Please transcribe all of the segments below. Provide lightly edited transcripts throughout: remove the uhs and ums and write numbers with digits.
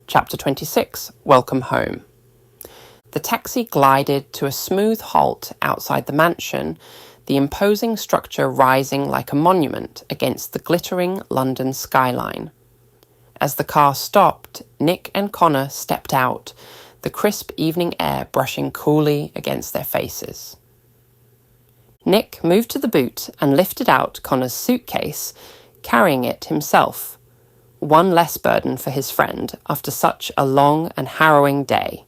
Chapter 26, Welcome Home. The taxi glided to a smooth halt outside the mansion, the imposing structure rising like a monument against the glittering London skyline. As the car stopped, Nick and Connor stepped out, the crisp evening air brushing coolly against their faces. Nick moved to the boot and lifted out Connor's suitcase, carrying it himself. One less burden for his friend after such a long and harrowing day.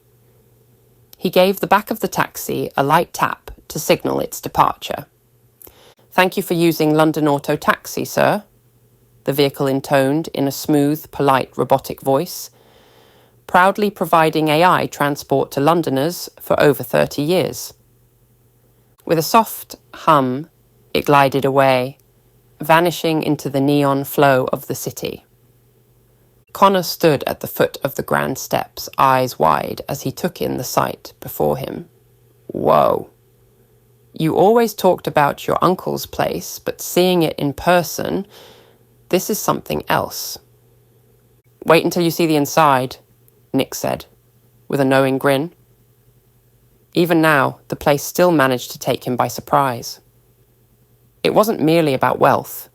He gave the back of the taxi a light tap to signal its departure. "Thank you for using London Auto Taxi, sir," the vehicle intoned in a smooth, polite, robotic voice. "Proudly providing AI transport to Londoners for over 30 years. With a soft hum, it glided away, vanishing into the neon flow of the city. Connor stood at the foot of the grand steps, eyes wide, as he took in the sight before him. Whoa. You always talked about your uncle's place, but seeing it in person, this is something else. "Wait until you see the inside," Nick said, with a knowing grin. Even now, the place still managed to take him by surprise. It wasn't merely about wealth.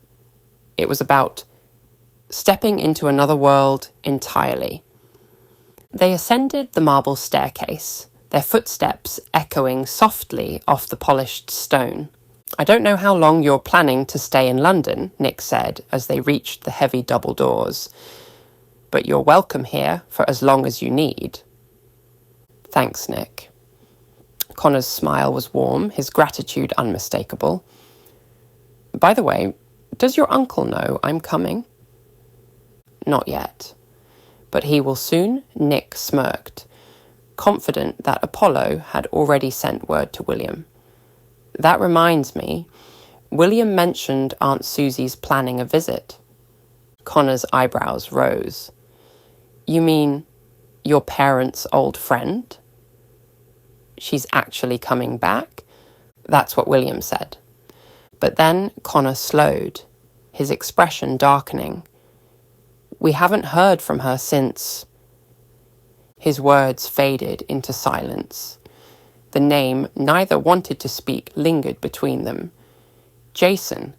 It was about stepping into another world entirely. They ascended the marble staircase, their footsteps echoing softly off the polished stone. "I don't know how long you're planning to stay in London," Nick said as they reached the heavy double doors, "but you're welcome here for as long as you need." "Thanks, Nick." Connor's smile was warm, his gratitude unmistakable. "By the way, does your uncle know I'm coming?" "Not yet. But he will soon," Nick smirked, confident that Apollo had already sent word to William. "That reminds me, William mentioned Aunt Susie's planning a visit." Connor's eyebrows rose. "You mean your parents' old friend?" "She's actually coming back?" That's what William said. But then Connor slowed, his expression darkening. "We haven't heard from her since..." His words faded into silence. The name neither wanted to speak lingered between them. Jason,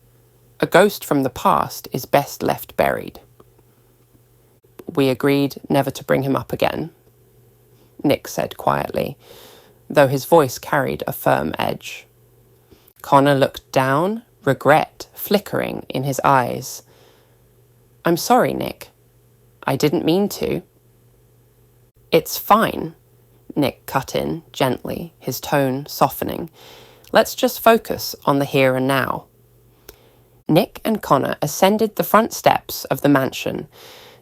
a ghost from the past, is best left buried. "We agreed never to bring him up again," Nick said quietly, though his voice carried a firm edge. Connor looked down, regret flickering in his eyes. "I'm sorry, Nick. I didn't mean to." "It's fine," Nick cut in gently, his tone softening. "Let's just focus on the here and now." Nick and Connor ascended the front steps of the mansion,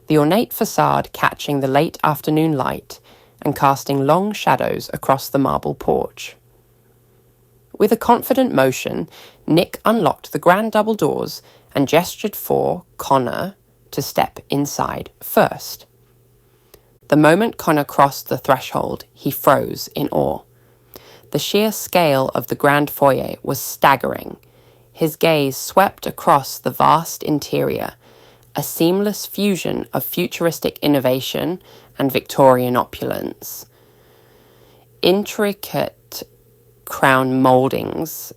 the ornate facade catching the late afternoon light and casting long shadows across the marble porch. With a confident motion, Nick unlocked the grand double doors and gestured for Connor to step inside first. The moment Connor crossed the threshold, he froze in awe. The sheer scale of the grand foyer was staggering. His gaze swept across the vast interior, a seamless fusion of futuristic innovation and Victorian opulence. Intricate crown mouldings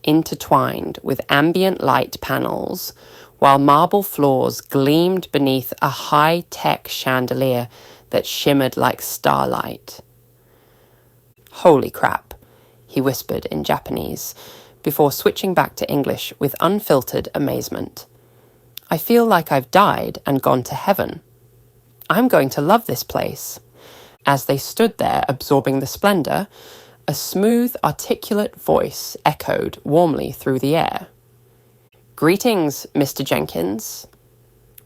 intertwined with ambient light panels, while marble floors gleamed beneath a high-tech chandelier that shimmered like starlight. "Holy crap," he whispered in Japanese, before switching back to English with unfiltered amazement. "I feel like I've died and gone to heaven. I'm going to love this place." As they stood there absorbing the splendor, a smooth, articulate voice echoed warmly through the air. "Greetings, Mr. Jenkins.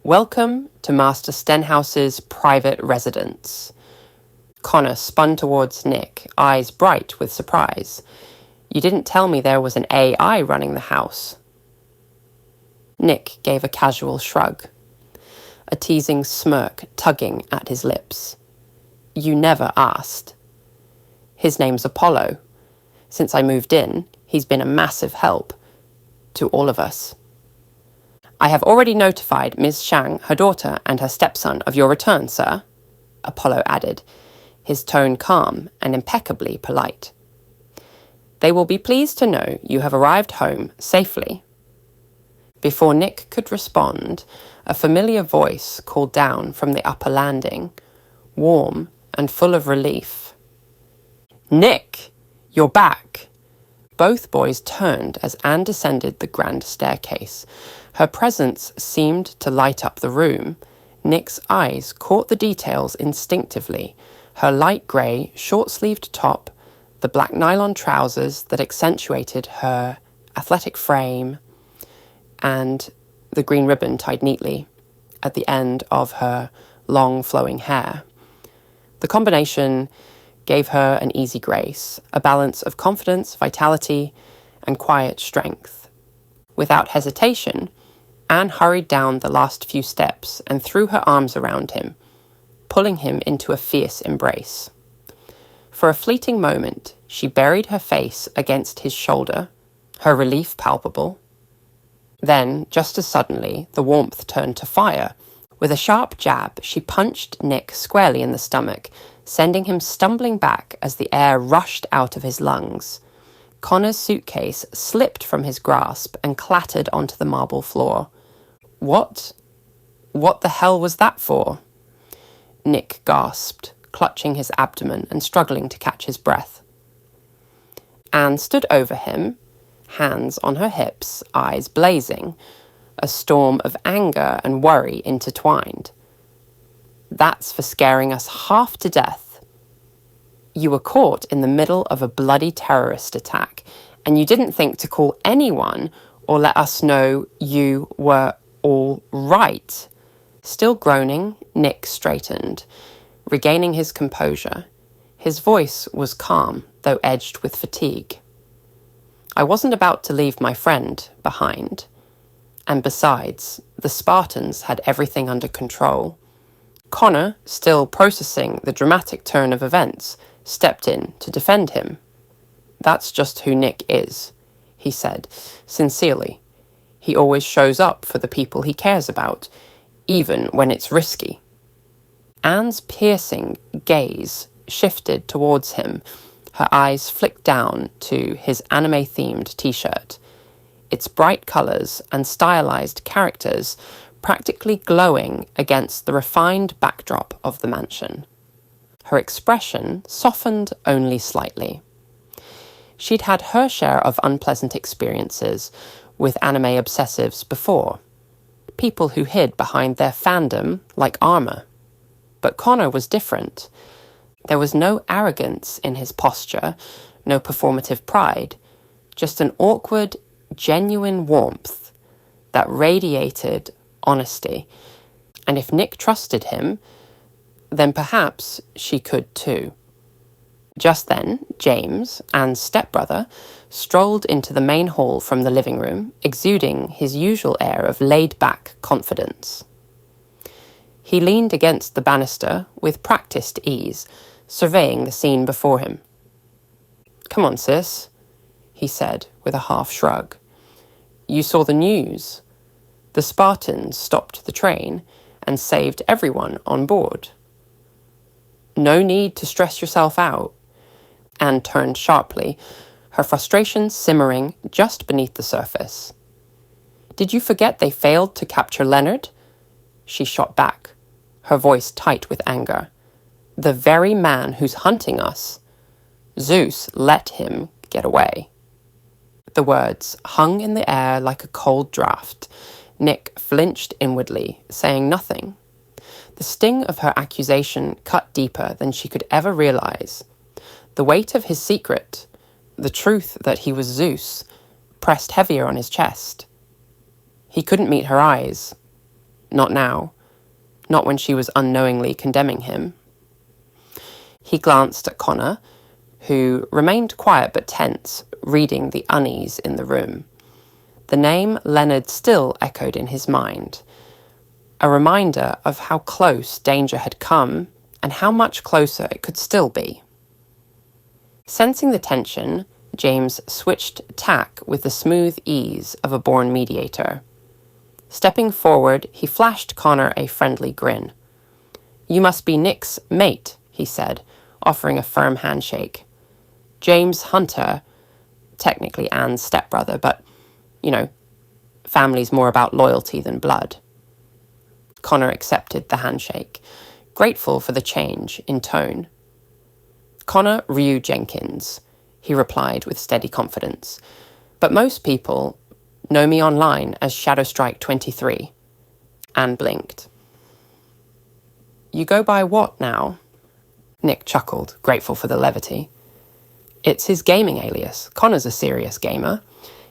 Welcome to Master Stenhouse's private residence." Connor spun towards Nick, eyes bright with surprise. "You didn't tell me there was an AI running the house." Nick gave a casual shrug, a teasing smirk tugging at his lips. "You never asked. His name's Apollo. Since I moved in, he's been a massive help to all of us. I have already notified Ms. Shang, her daughter, and her stepson of your return, sir," Apollo added, his tone calm and impeccably polite. They will be pleased to know you have arrived home safely. Before Nick could respond, a familiar voice called down from the upper landing, warm and full of relief. Nick, you're back. Both boys turned as Anne descended the grand staircase. Her presence seemed to light up the room. Nick's eyes caught the details instinctively. Her light grey, short-sleeved top, the black nylon trousers that accentuated her athletic frame, and the green ribbon tied neatly at the end of her long flowing hair. The combination gave her an easy grace, a balance of confidence, vitality, and quiet strength. Without hesitation, Anne hurried down the last few steps and threw her arms around him, pulling him into a fierce embrace. For a fleeting moment, she buried her face against his shoulder, her relief palpable. Then, just as suddenly, the warmth turned to fire. With a sharp jab, she punched Nick squarely in the stomach, sending him stumbling back as the air rushed out of his lungs. Connor's suitcase slipped from his grasp and clattered onto the marble floor. What the hell was that for? Nick gasped, clutching his abdomen and struggling to catch his breath. Anne stood over him, hands on her hips, eyes blazing, a storm of anger and worry intertwined. That's for scaring us half to death. You were caught in the middle of a bloody terrorist attack, and you didn't think to call anyone or let us know you were all right. Still groaning, Nick straightened, regaining his composure. His voice was calm, though edged with fatigue. I wasn't about to leave my friend behind. And besides, the Spartans had everything under control. Connor, still processing the dramatic turn of events, stepped in to defend him. That's just who Nick is, he said, sincerely. He always shows up for the people he cares about, even when it's risky. Anne's piercing gaze shifted towards him. Her eyes flicked down to his anime-themed t-shirt, its bright colours and stylized characters practically glowing against the refined backdrop of the mansion. Her expression softened only slightly. She'd had her share of unpleasant experiences with anime obsessives before, people who hid behind their fandom like armour. But Connor was different. There was no arrogance in his posture, no performative pride, just an awkward, genuine warmth that radiated honesty. And if Nick trusted him, then perhaps she could too. Just then, James, Anne's stepbrother, strolled into the main hall from the living room, exuding his usual air of laid-back confidence. He leaned against the banister with practiced ease, surveying the scene before him. "Come on, sis," he said with a half shrug. "You saw the news. The Spartans stopped the train and saved everyone on board. No need to stress yourself out." Anne turned sharply, her frustration simmering just beneath the surface. "Did you forget they failed to capture Leonard?" She shot back, her voice tight with anger. "The very man who's hunting us. Zeus let him get away." The words hung in the air like a cold draft. Nick flinched inwardly, saying nothing. The sting of her accusation cut deeper than she could ever realize. The weight of his secret, the truth that he was Zeus, pressed heavier on his chest. He couldn't meet her eyes. Not now. Not when she was unknowingly condemning him. He glanced at Connor, who remained quiet but tense, reading the unease in the room. The name Leonard still echoed in his mind, a reminder of how close danger had come and how much closer it could still be. Sensing the tension, James switched tack with the smooth ease of a born mediator. Stepping forward, he flashed Connor a friendly grin. You must be Nick's mate, he said, offering a firm handshake. James Hunter, technically Anne's stepbrother, but, family's more about loyalty than blood. Connor accepted the handshake, grateful for the change in tone. Connor Ryu Jenkins, he replied with steady confidence, but most people know me online as Shadowstrike23. Anne blinked. You go by what now? Nick chuckled, grateful for the levity. It's his gaming alias. Connor's a serious gamer.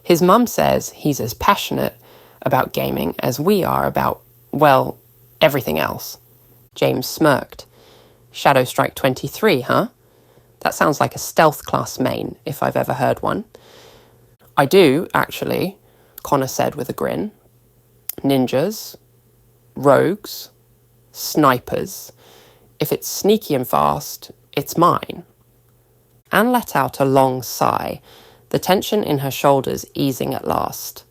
His mum says he's as passionate about gaming as we are about, well, everything else. James smirked. Shadowstrike23, huh? That sounds like a stealth class main, if I've ever heard one. I do, actually, Connor said with a grin. Ninjas, rogues, snipers. If it's sneaky and fast, it's mine. Anne let out a long sigh, the tension in her shoulders easing at last.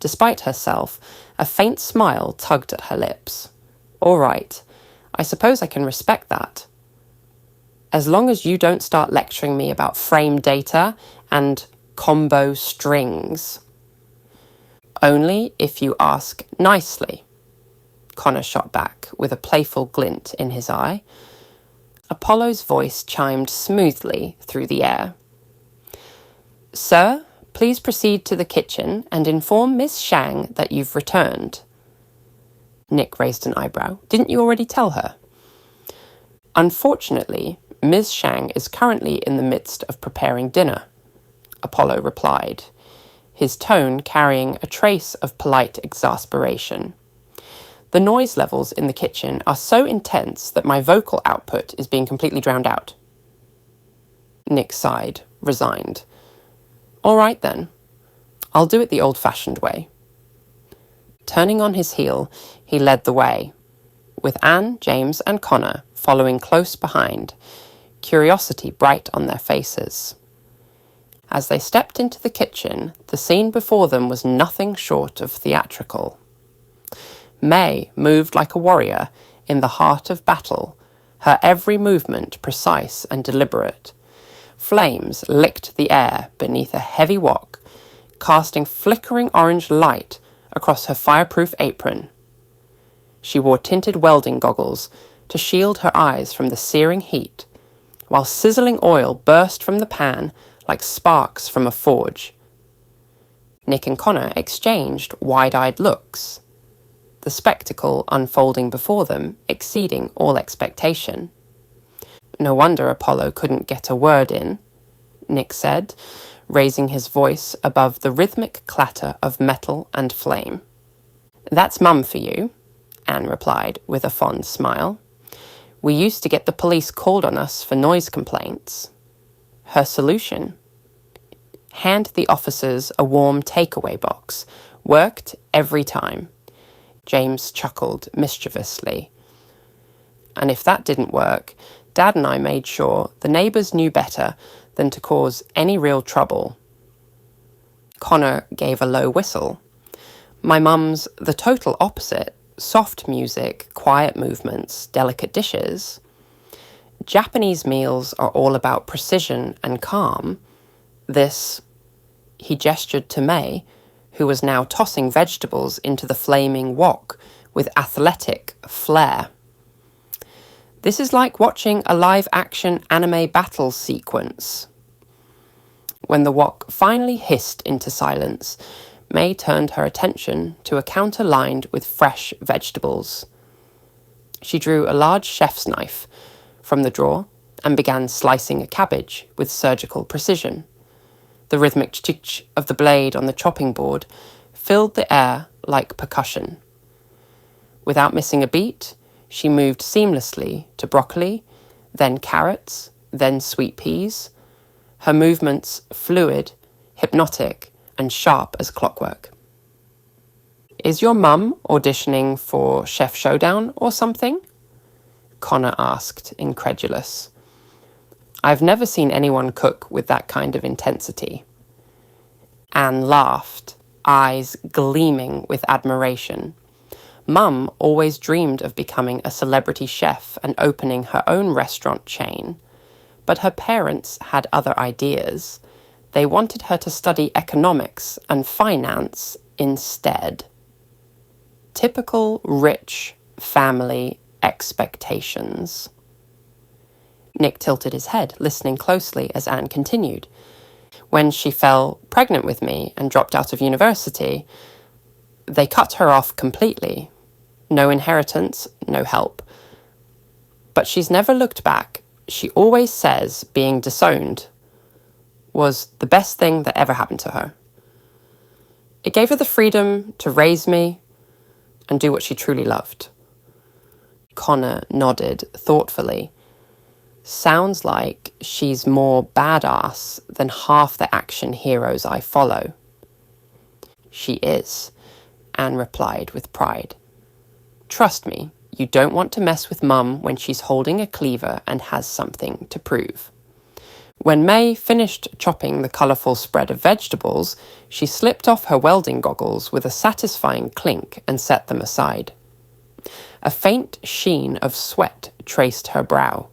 Despite herself, a faint smile tugged at her lips. All right, I suppose I can respect that. As long as you don't start lecturing me about frame data and combo strings. Only if you ask nicely, Connor shot back with a playful glint in his eye. Apollo's voice chimed smoothly through the air. Sir, please proceed to the kitchen and inform Miss Shang that you've returned. Nick raised an eyebrow. Didn't you already tell her? Unfortunately, Ms. Shang is currently in the midst of preparing dinner, Apollo replied, his tone carrying a trace of polite exasperation. The noise levels in the kitchen are so intense that my vocal output is being completely drowned out. Nick sighed, resigned. All right then, I'll do it the old-fashioned way. Turning on his heel, he led the way, with Anne, James, and Connor following close behind, curiosity bright on their faces. As they stepped into the kitchen, the scene before them was nothing short of theatrical. May moved like a warrior in the heart of battle, her every movement precise and deliberate. Flames licked the air beneath a heavy wok, casting flickering orange light across her fireproof apron. She wore tinted welding goggles to shield her eyes from the searing heat, while sizzling oil burst from the pan like sparks from a forge. Nick and Connor exchanged wide-eyed looks, the spectacle unfolding before them exceeding all expectation. No wonder Apollo couldn't get a word in, Nick said, raising his voice above the rhythmic clatter of metal and flame. That's Mum for you, Anne replied with a fond smile. We used to get the police called on us for noise complaints. Her solution? Hand the officers a warm takeaway box. Worked every time. James chuckled mischievously. And if that didn't work, Dad and I made sure the neighbours knew better than to cause any real trouble. Connor gave a low whistle. My mum's the total opposite. Soft music, quiet movements, delicate dishes. Japanese meals are all about precision and calm. This, he gestured to May, who was now tossing vegetables into the flaming wok with athletic flair. This is like watching a live-action anime battle sequence. When the wok finally hissed into silence, May turned her attention to a counter lined with fresh vegetables. She drew a large chef's knife from the drawer and began slicing a cabbage with surgical precision. The rhythmic ch-ch of the blade on the chopping board filled the air like percussion. Without missing a beat, she moved seamlessly to broccoli, then carrots, then sweet peas, her movements fluid, hypnotic, and sharp as clockwork. Is your mum auditioning for Chef Showdown or something? Connor asked, incredulous. I've never seen anyone cook with that kind of intensity. Anne laughed, eyes gleaming with admiration. Mum always dreamed of becoming a celebrity chef and opening her own restaurant chain, but her parents had other ideas. They wanted her to study economics and finance instead. Typical rich family expectations. Nick tilted his head, listening closely as Anne continued. When she fell pregnant with me and dropped out of university, they cut her off completely. No inheritance, no help. But she's never looked back. She always says being disowned was the best thing that ever happened to her. It gave her the freedom to raise me and do what she truly loved. Connor nodded thoughtfully. Sounds like she's more badass than half the action heroes I follow. She is, Anne replied with pride. Trust me, you don't want to mess with Mum when she's holding a cleaver and has something to prove. When May finished chopping the colourful spread of vegetables, she slipped off her welding goggles with a satisfying clink and set them aside. A faint sheen of sweat traced her brow,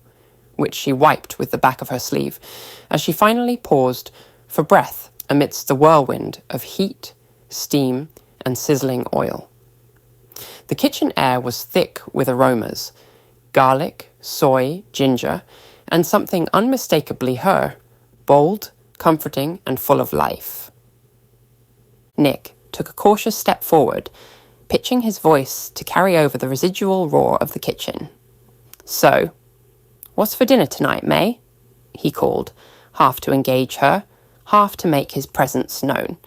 which she wiped with the back of her sleeve, as she finally paused for breath amidst the whirlwind of heat, steam, and sizzling oil. The kitchen air was thick with aromas: garlic, soy, ginger, and something unmistakably her, bold, comforting, and full of life. Nick took a cautious step forward, pitching his voice to carry over the residual roar of the kitchen. So, what's for dinner tonight, May? He called, half to engage her, half to make his presence known.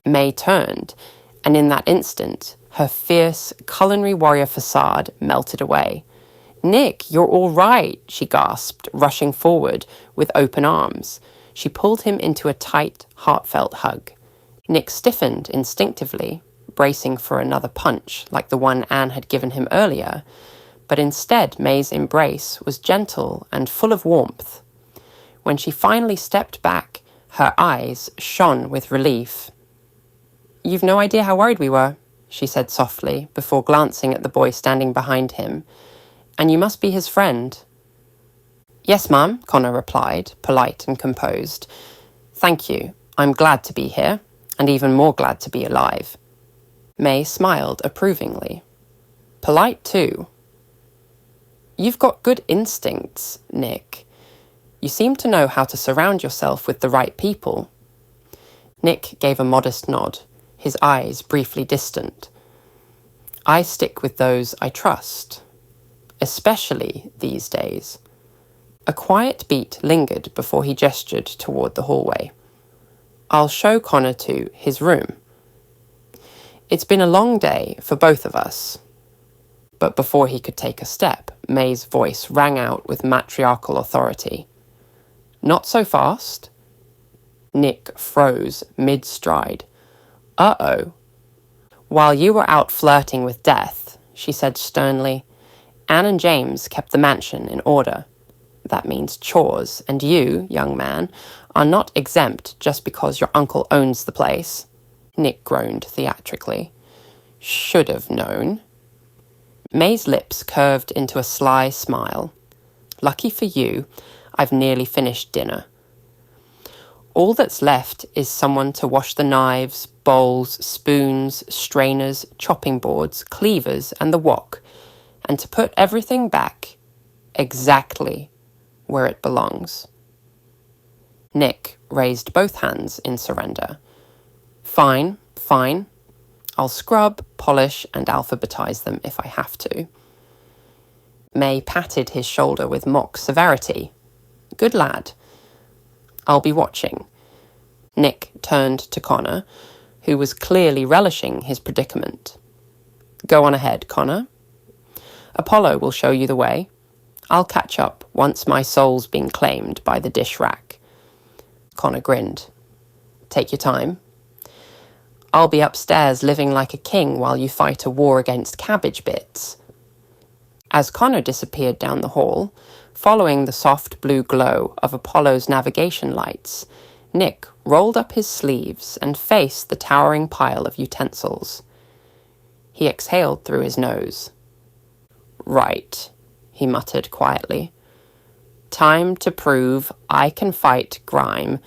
May turned, and in that instant, her fierce culinary warrior facade melted away. Nick, you're all right, she gasped, rushing forward with open arms. She pulled him into a tight, heartfelt hug. Nick stiffened instinctively, bracing for another punch like the one Anne had given him earlier, but instead May's embrace was gentle and full of warmth. When she finally stepped back, her eyes shone with relief. You've no idea how worried we were, she said softly, before glancing at the boy standing behind him. And you must be his friend. Yes, Mum, Connor replied, polite and composed. Thank you. I'm glad to be here, and even more glad to be alive. May smiled approvingly. Polite too. You've got good instincts, Nick. You seem to know how to surround yourself with the right people. Nick gave a modest nod, his eyes briefly distant. I stick with those I trust. Especially these days. A quiet beat lingered before he gestured toward the hallway. I'll show Connor to his room. It's been a long day for both of us. But before he could take a step, May's voice rang out with matriarchal authority. Not so fast. Nick froze mid-stride. Uh-oh. While you were out flirting with death, she said sternly, Anne and James kept the mansion in order. That means chores, and you, young man, are not exempt just because your uncle owns the place. Nick groaned theatrically. Should have known. May's lips curved into a sly smile. Lucky for you, I've nearly finished dinner. All that's left is someone to wash the knives, bowls, spoons, strainers, chopping boards, cleavers, and the wok, and to put everything back exactly where it belongs. Nick raised both hands in surrender. Fine, fine. I'll scrub, polish, and alphabetize them if I have to. May patted his shoulder with mock severity. Good lad. I'll be watching. Nick turned to Connor, who was clearly relishing his predicament. Go on ahead, Connor. Apollo will show you the way. I'll catch up once my soul's been claimed by the dish rack. Connor grinned. Take your time. I'll be upstairs living like a king while you fight a war against cabbage bits. As Connor disappeared down the hall, following the soft blue glow of Apollo's navigation lights, Nick rolled up his sleeves and faced the towering pile of utensils. He exhaled through his nose. Right, he muttered quietly. Time to prove I can fight grime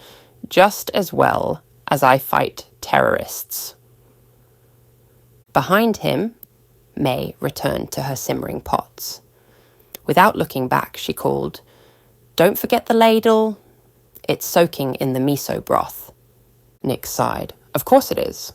just as well as I fight terrorists. Behind him, May returned to her simmering pots. Without looking back, she called, "Don't forget the ladle. It's soaking in the miso broth." Nick sighed. "Of course it is."